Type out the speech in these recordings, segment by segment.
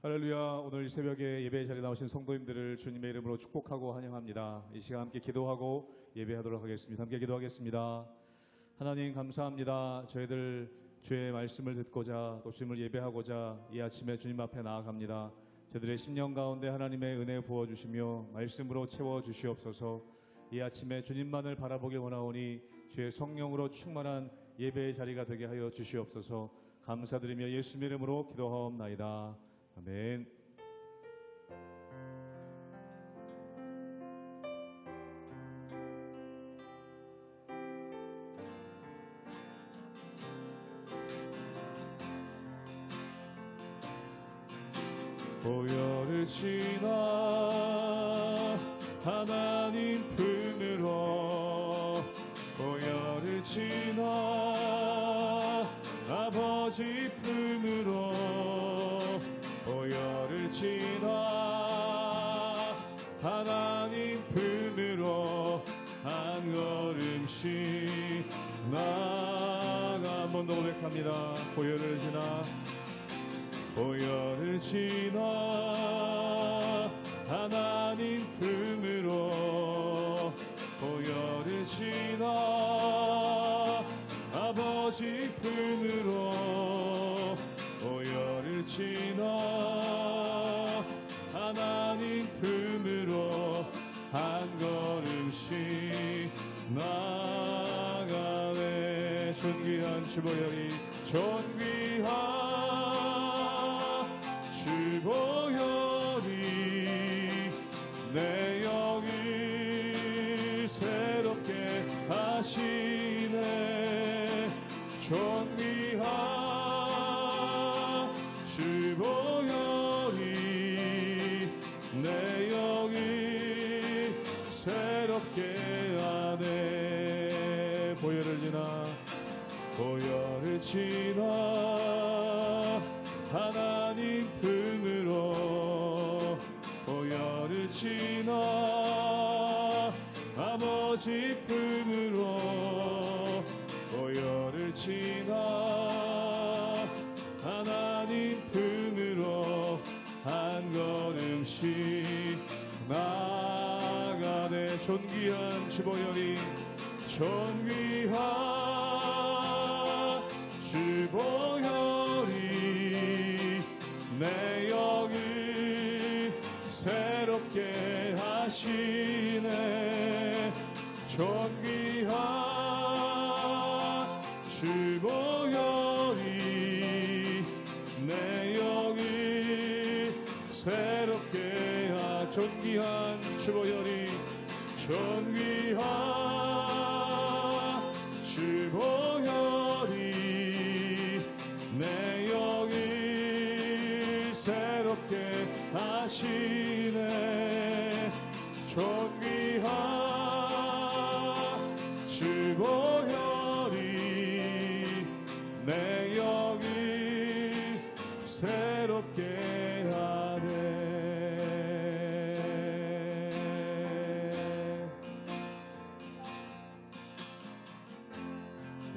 할렐루야. 오늘 이 새벽에 예배 자리에 나오신 성도님들을 주님의 이름으로 축복하고 환영합니다. 이 시간 함께 기도하고 예배하도록 하겠습니다. 함께 기도하겠습니다. 하나님 감사합니다. 저희들 주의 말씀을 듣고자 또 주님을 예배하고자 이 아침에 주님 앞에 나아갑니다. 저희들의 심령 가운데 하나님의 은혜 부어주시며 말씀으로 채워주시옵소서. 이 아침에 주님만을 바라보길 원하오니 주의 성령으로 충만한 예배의 자리가 되게 하여 주시옵소서. 감사드리며 예수님 이름으로 기도하옵나이다. 아멘. 보혈을 지나 하나님 품으로 보혈을 지나 아버지 품으로 보혈을 지나 하나님 품으로 한 걸음씩 나아가. 한 번 더 고백합니다. 보혈을 지나 보혈을 지나 하나님 품으로 보혈을 지나 아버지 품으로 보혈을 지나 하나님 품으로 한 걸음씩 나아가네. 존귀한 주보혈이 존귀한 주보혈이 내 영을 새롭게 하시네. 존귀한 주보혈이 내 영을 새롭게 하네. 보혈을 지나 보혈을 지나 하나님 품으로 보혈을 지나 아버지 품으로 보혈을 지나 하나님 품으로 한 걸음씩 나아가네. 존귀한 주보혈이 존귀한 주보혈이 내 영을 새롭게 하시네. 존귀한 주보혈이 내 영을 새롭게 존귀한 주보혈이 존귀한 주보혈이 내 영을 새롭게 하시네. 존귀한 주보혈이 내 영을 새롭게 하네.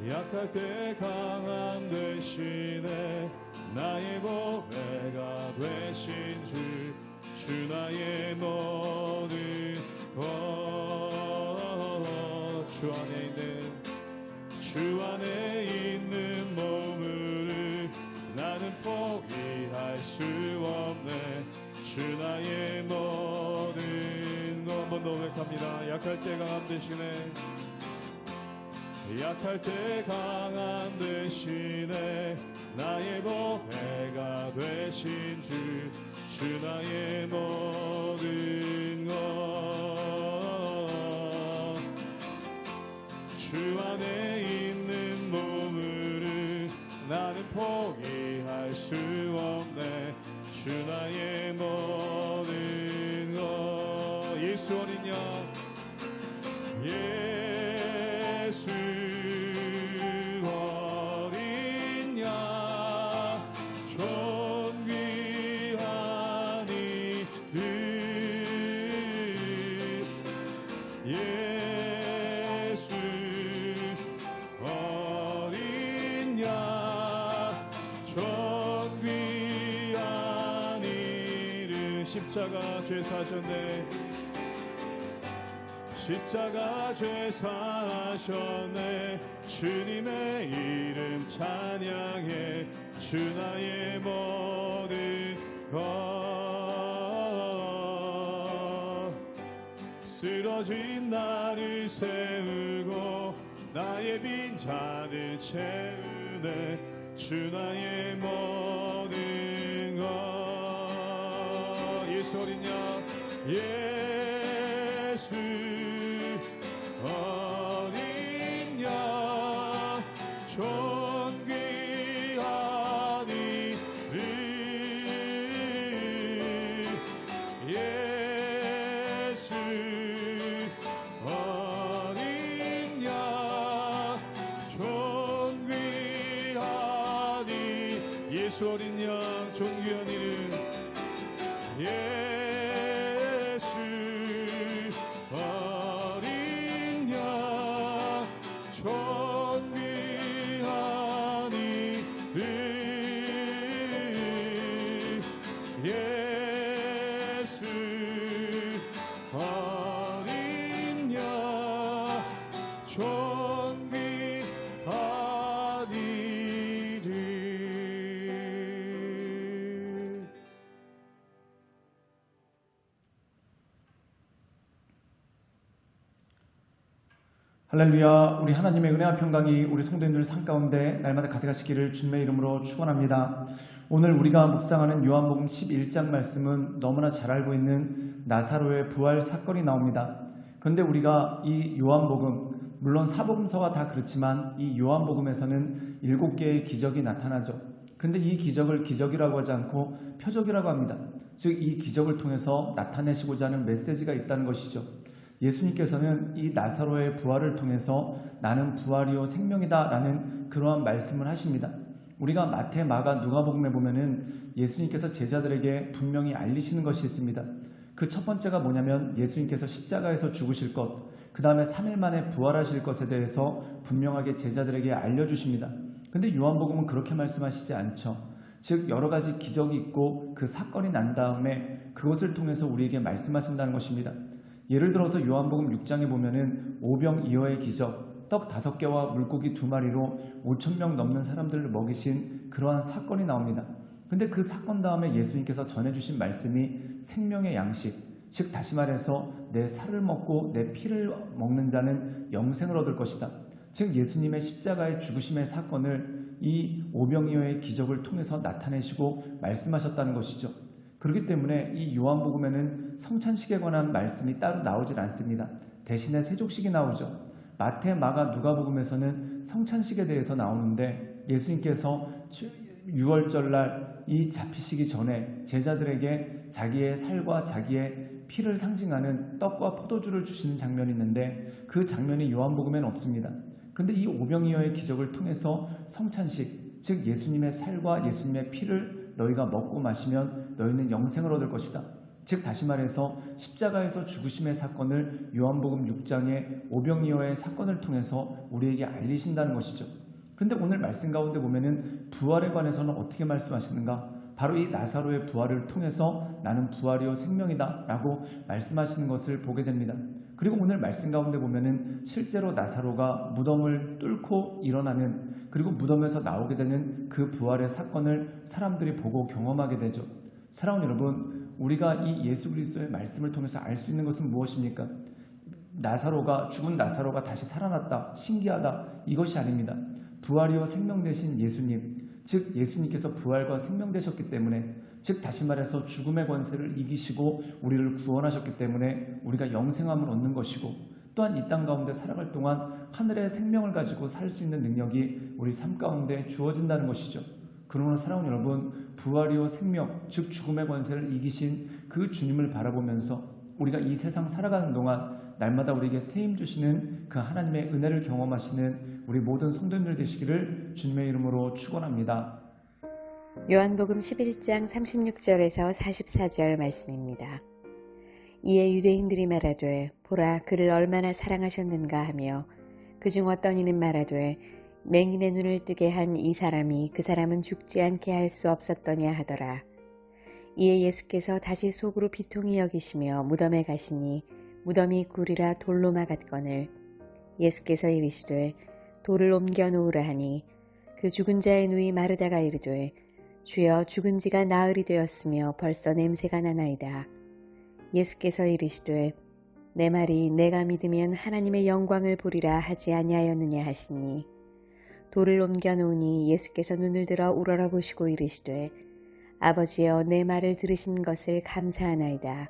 약할 때 강함 되시네. 나의 보배가 되신 주 나의 모든 것 주 안에 있는 몸을 나는 포기할 수 없네. 주 나의 모든 것. 한 번 더 고백합니다. 약할 때 강함 되시네. 약할 때 강함 되시네. 나의 보배가 되신 주 나의 모든 것. 주 안에 있는 몸을 나는 포기할 수 없네. 주 나의 모든 것. 예수 어린 양 예수 어린 양 존귀한 이름 예수 어린 양 존귀한 이름 십자가 죄 사셨네. 십자가 죄 사셨네. 주님의 이름 찬양해. 주 나의 모든 것. 쓰러진 나를 세우고 나의 빈잔을 채우네. 주 나의 모든 것. 예수 어린 양 예수 어린 양 존귀한 이름 예수 어린 양 존귀한 이름 예수 어린 양 존귀한 이름 예수 어린 양 존귀한 이름 예수 어린 양 존귀한 이름. 할렐루야. 우리 하나님의 은혜와 평강이 우리 성도님들 삶 가운데 날마다 가득하시기를 주님의 이름으로 축원합니다. 오늘 우리가 묵상하는 요한복음 11장 말씀은 너무나 잘 알고 있는 나사로의 부활 사건이 나옵니다. 그런데 우리가 이 요한복음, 물론 사복음서가 다 그렇지만 이 요한복음에서는 7개의 기적이 나타나죠. 그런데 이 기적을 기적이라고 하지 않고 표적이라고 합니다. 즉 이 기적을 통해서 나타내시고자 하는 메시지가 있다는 것이죠. 예수님께서는 이 나사로의 부활을 통해서 나는 부활이요 생명이다 라는 그러한 말씀을 하십니다. 우리가 마태, 마가, 누가복음에 보면은 예수님께서 제자들에게 분명히 알리시는 것이 있습니다. 그 첫 번째가 뭐냐면 예수님께서 십자가에서 죽으실 것, 그 다음에 3일 만에 부활하실 것에 대해서 분명하게 제자들에게 알려주십니다. 근데 요한복음은 그렇게 말씀하시지 않죠. 즉 여러 가지 기적이 있고 그 사건이 난 다음에 그것을 통해서 우리에게 말씀하신다는 것입니다. 예를 들어서 요한복음 6장에 보면은 오병이어의 기적, 떡 5개와 물고기 2마리로 5,000명 넘는 사람들을 먹이신 그러한 사건이 나옵니다. 근데 그 사건 다음에 예수님께서 전해주신 말씀이 생명의 양식, 즉 다시 말해서 내 살을 먹고 내 피를 먹는 자는 영생을 얻을 것이다. 즉 예수님의 십자가의 죽으심의 사건을 이 오병이어의 기적을 통해서 나타내시고 말씀하셨다는 것이죠. 그렇기 때문에 이 요한복음에는 성찬식에 관한 말씀이 따로 나오질 않습니다. 대신에 세족식이 나오죠. 마태, 마가, 누가복음에서는 성찬식에 대해서 나오는데 예수님께서 6월절날 이 잡히시기 전에 제자들에게 자기의 살과 자기의 피를 상징하는 떡과 포도주를 주시는 장면이 있는데 그 장면이 요한복음에는 없습니다. 그런데 이 오병이어의 기적을 통해서 성찬식, 즉 예수님의 살과 예수님의 피를 너희가 먹고 마시면 너희는 영생을 얻을 것이다. 즉 다시 말해서 십자가에서 죽으심의 사건을 요한복음 6장의 오병이어의 사건을 통해서 우리에게 알리신다는 것이죠. 그런데 오늘 말씀 가운데 보면은 부활에 관해서는 어떻게 말씀하시는가? 바로 이 나사로의 부활을 통해서 나는 부활이요 생명이다 라고 말씀하시는 것을 보게 됩니다. 그리고 오늘 말씀 가운데 보면은 실제로 나사로가 무덤을 뚫고 일어나는, 그리고 무덤에서 나오게 되는 그 부활의 사건을 사람들이 보고 경험하게 되죠. 사랑하는 여러분, 우리가 이 예수 그리스도의 말씀을 통해서 알 수 있는 것은 무엇입니까? 죽은 나사로가 다시 살아났다, 신기하다, 이것이 아닙니다. 부활이요 생명 되신 예수님, 즉 예수님께서 부활과 생명 되셨기 때문에, 즉 다시 말해서 죽음의 권세를 이기시고 우리를 구원하셨기 때문에 우리가 영생함을 얻는 것이고, 또한 이 땅 가운데 살아갈 동안 하늘의 생명을 가지고 살 수 있는 능력이 우리 삶 가운데 주어진다는 것이죠. 그러므로 사랑하는 여러분, 부활이요 생명, 즉 죽음의 권세를 이기신 그 주님을 바라보면서 우리가 이 세상 살아가는 동안 날마다 우리에게 세임 주시는 그 하나님의 은혜를 경험하시는 우리 모든 성도님들 되시기를 주님의 이름으로 축원합니다. 요한복음 11장 36절에서 44절 말씀입니다. 이에 유대인들이 말하되 보라 그를 얼마나 사랑하셨는가 하며 그중 어떤 이는 말하되 맹인의 눈을 뜨게 한 이 사람이 그 사람은 죽지 않게 할 수 없었더냐 하더라. 이에 예수께서 다시 속으로 비통히 여기시며 무덤에 가시니 무덤이 굴이라 돌로 막았거늘 예수께서 이르시되 돌을 옮겨 놓으라 하니 그 죽은 자의 누이 마르다가 이르되 주여 죽은 지가 나흘이 되었으며 벌써 냄새가 나나이다. 예수께서 이르시되 내 말이 내가 믿으면 하나님의 영광을 보리라 하지 아니하였느냐 하시니 돌을 옮겨 놓으니 예수께서 눈을 들어 우러러 보시고 이르시되 아버지여 내 말을 들으신 것을 감사하나이다.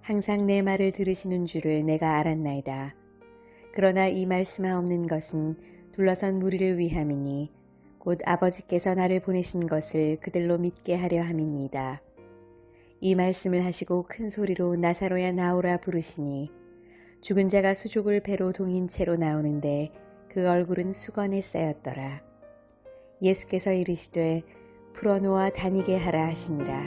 항상 내 말을 들으시는 줄을 내가 알았나이다. 그러나 이 말씀하옵는 것은 둘러선 무리를 위함이니 곧 아버지께서 나를 보내신 것을 그들로 믿게 하려 함이니이다. 이 말씀을 하시고 큰 소리로 나사로야 나오라 부르시니 죽은 자가 수족을 배로 동인 채로 나오는데 그 얼굴은 수건에 쌓였더라. 예수께서 이르시되 풀어놓아 다니게 하라 하시니라.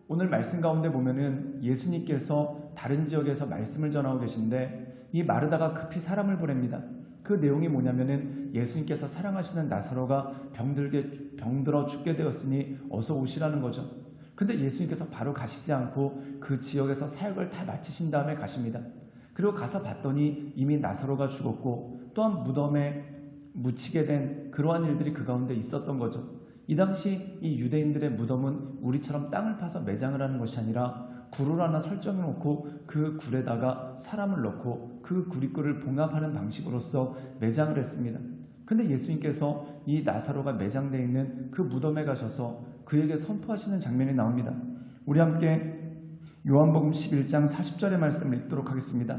오늘 말씀 가운데 보면은 예수님께서 다른 지역에서 말씀을 전하고 계신데 이 마르다가 급히 사람을 보냅니다. 그 내용이 뭐냐면은 예수님께서 사랑하시는 나사로가 병들어 죽게 되었으니 어서 오시라는 거죠. 근데 예수님께서 바로 가시지 않고 그 지역에서 사역을 다 마치신 다음에 가십니다. 그리고 가서 봤더니 이미 나사로가 죽었고 또한 무덤에 묻히게 된 그러한 일들이 그 가운데 있었던 거죠. 이 당시 이 유대인들의 무덤은 우리처럼 땅을 파서 매장을 하는 것이 아니라 굴을 하나 설정해 놓고 그 굴에다가 사람을 넣고 그 구리굴을 봉합하는 방식으로서 매장을 했습니다. 그런데 예수님께서 이 나사로가 매장되어 있는 그 무덤에 가셔서 그에게 선포하시는 장면이 나옵니다. 우리 함께 요한복음 11장 40절의 말씀을 읽도록 하겠습니다.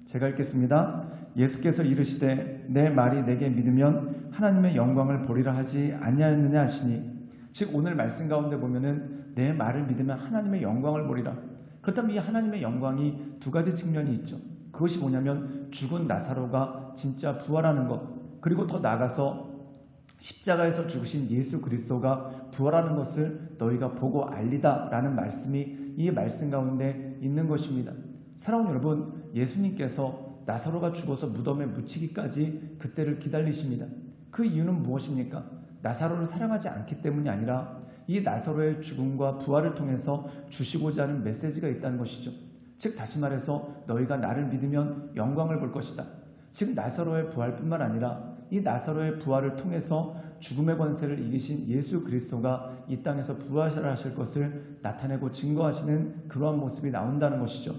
제가 읽겠습니다. 예수께서 이르시되 내 말이 내게 믿으면 하나님의 영광을 보리라 하지 아니하였느냐 하시니 즉 오늘 말씀 가운데 보면은 내 말을 믿으면 하나님의 영광을 보리라. 그렇다면 이 하나님의 영광이 두 가지 측면이 있죠. 그것이 뭐냐면 죽은 나사로가 진짜 부활하는 것, 그리고 더 나아가서 십자가에서 죽으신 예수 그리스도가 부활하는 것을 너희가 보고 알리다 라는 말씀이 이 말씀 가운데 있는 것입니다. 사랑하는 여러분, 예수님께서 나사로가 죽어서 무덤에 묻히기까지 그때를 기다리십니다. 그 이유는 무엇입니까? 나사로를 사랑하지 않기 때문이 아니라 이 나사로의 죽음과 부활을 통해서 주시고자 하는 메시지가 있다는 것이죠. 즉 다시 말해서 너희가 나를 믿으면 영광을 볼 것이다. 즉 나사로의 부활뿐만 아니라 이 나사로의 부활을 통해서 죽음의 권세를 이기신 예수 그리스도가 이 땅에서 부활하실 것을 나타내고 증거하시는 그러한 모습이 나온다는 것이죠.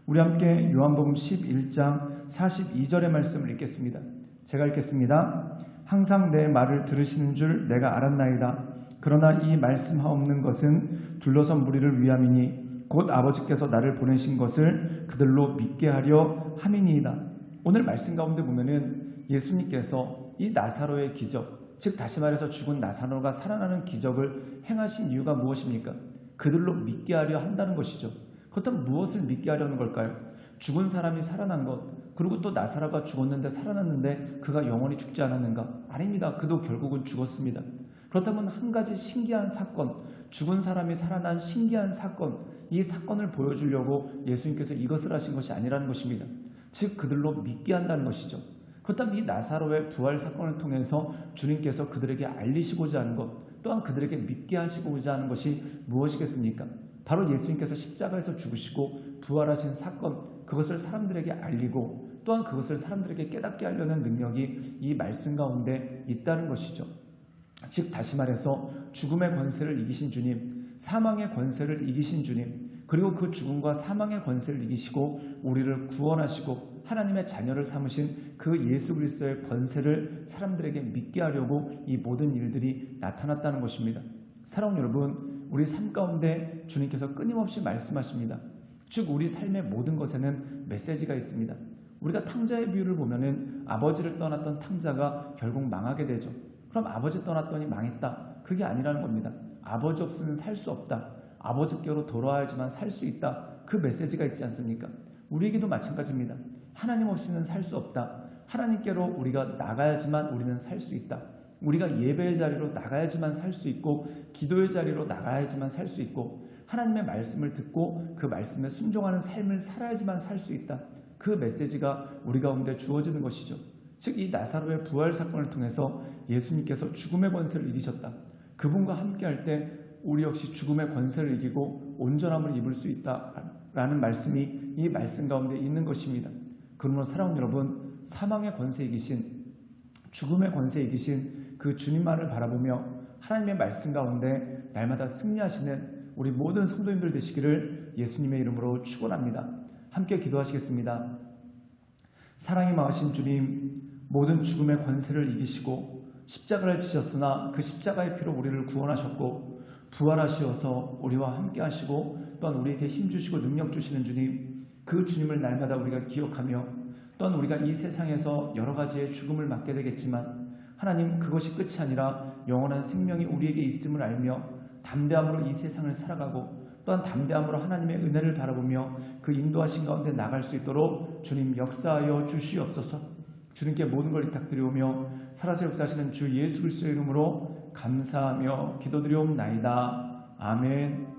우리 함께 요한복음 11장 42절의 말씀을 읽겠습니다. 제가 읽겠습니다. 항상 내 말을 들으시는 줄 내가 알았나이다. 그러나 이 말씀하옵는 것은 둘러선 무리를 위함이니 곧 아버지께서 나를 보내신 것을 그들로 믿게 하려 함이니이다. 오늘 말씀 가운데 보면은 예수님께서 이 나사로의 기적, 즉 다시 말해서 죽은 나사로가 살아나는 기적을 행하신 이유가 무엇입니까? 그들로 믿게 하려 한다는 것이죠. 그렇다면 무엇을 믿게 하려는 걸까요? 죽은 사람이 살아난 것, 그리고 또 나사로가 죽었는데 살아났는데 그가 영원히 죽지 않았는가? 아닙니다. 그도 결국은 죽었습니다. 그렇다면 한 가지 신기한 사건, 죽은 사람이 살아난 신기한 사건, 이 사건을 보여주려고 예수님께서 이것을 하신 것이 아니라는 것입니다. 즉 그들로 믿게 한다는 것이죠. 그렇다면 이 나사로의 부활 사건을 통해서 주님께서 그들에게 알리시고자 하는 것, 또한 그들에게 믿게 하시고자 하는 것이 무엇이겠습니까? 바로 예수님께서 십자가에서 죽으시고 부활하신 사건, 그것을 사람들에게 알리고 또한 그것을 사람들에게 깨닫게 하려는 능력이 이 말씀 가운데 있다는 것이죠. 즉 다시 말해서 죽음의 권세를 이기신 주님, 사망의 권세를 이기신 주님, 그리고 그 죽음과 사망의 권세를 이기시고 우리를 구원하시고 하나님의 자녀를 삼으신 그 예수 그리스도의 권세를 사람들에게 믿게 하려고 이 모든 일들이 나타났다는 것입니다. 사랑하는 여러분, 우리 삶 가운데 주님께서 끊임없이 말씀하십니다. 즉 우리 삶의 모든 것에는 메시지가 있습니다. 우리가 탕자의 비유를 보면은 아버지를 떠났던 탕자가 결국 망하게 되죠. 그럼 아버지 떠났더니 망했다. 그게 아니라는 겁니다. 아버지 없으면 살 수 없다. 아버지께로 돌아와야지만 살 수 있다. 그 메시지가 있지 않습니까? 우리에게도 마찬가지입니다. 하나님 없이는 살 수 없다. 하나님께로 우리가 나가야지만 우리는 살 수 있다. 우리가 예배의 자리로 나가야지만 살 수 있고 기도의 자리로 나가야지만 살 수 있고 하나님의 말씀을 듣고 그 말씀에 순종하는 삶을 살아야지만 살 수 있다. 그 메시지가 우리 가운데 주어지는 것이죠. 즉 이 나사로의 부활 사건을 통해서 예수님께서 죽음의 권세를 이기셨다. 그분과 함께할 때 우리 역시 죽음의 권세를 이기고 온전함을 입을 수 있다라는 말씀이 이 말씀 가운데 있는 것입니다. 그러므로 사랑하는 여러분, 사망의 권세 이기신, 죽음의 권세 이기신 그 주님만을 바라보며 하나님의 말씀 가운데 날마다 승리하시는 우리 모든 성도님들 되시기를 예수님의 이름으로 축원합니다. 함께 기도하시겠습니다. 사랑이 많으신 주님, 모든 죽음의 권세를 이기시고 십자가를 지셨으나 그 십자가의 피로 우리를 구원하셨고 부활하시어서 우리와 함께 하시고 또한 우리에게 힘주시고 능력 주시는 주님, 그 주님을 날마다 우리가 기억하며 또한 우리가 이 세상에서 여러 가지의 죽음을 맞게 되겠지만 하나님, 그것이 끝이 아니라 영원한 생명이 우리에게 있음을 알며 담대함으로 이 세상을 살아가고 또한 담대함으로 하나님의 은혜를 바라보며 그 인도하신 가운데 나갈 수 있도록 주님 역사하여 주시옵소서. 주님께 모든 걸 부탁드리오며 살아서 역사하시는 주 예수 그리스도의 이름으로 감사하며 기도드리옵나이다. 아멘.